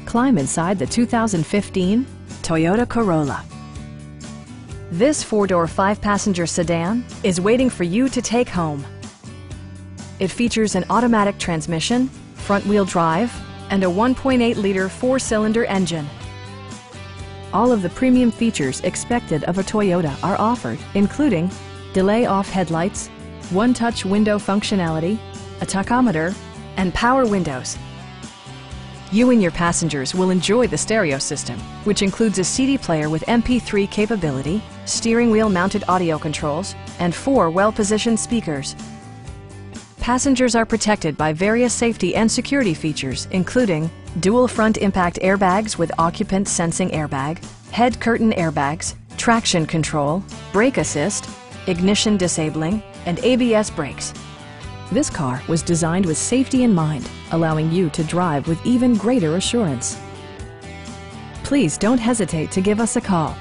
Climb inside the 2015 Toyota Corolla. This four-door, five-passenger sedan is waiting for you to take home. It features an automatic transmission, front-wheel drive, and a 1.8-liter four-cylinder engine. All of the premium features expected of a Toyota are offered, including delay-off headlights, one-touch window functionality, a tachometer, and power windows. You and your passengers will enjoy the stereo system, which includes a CD player with MP3 capability, steering wheel mounted audio controls, and 4 well-positioned speakers. Passengers are protected by various safety and security features, including dual front impact airbags with occupant sensing airbag, head curtain airbags, traction control, brake assist, ignition disabling, and ABS brakes. This car was designed with safety in mind, allowing you to drive with even greater assurance. Please don't hesitate to give us a call.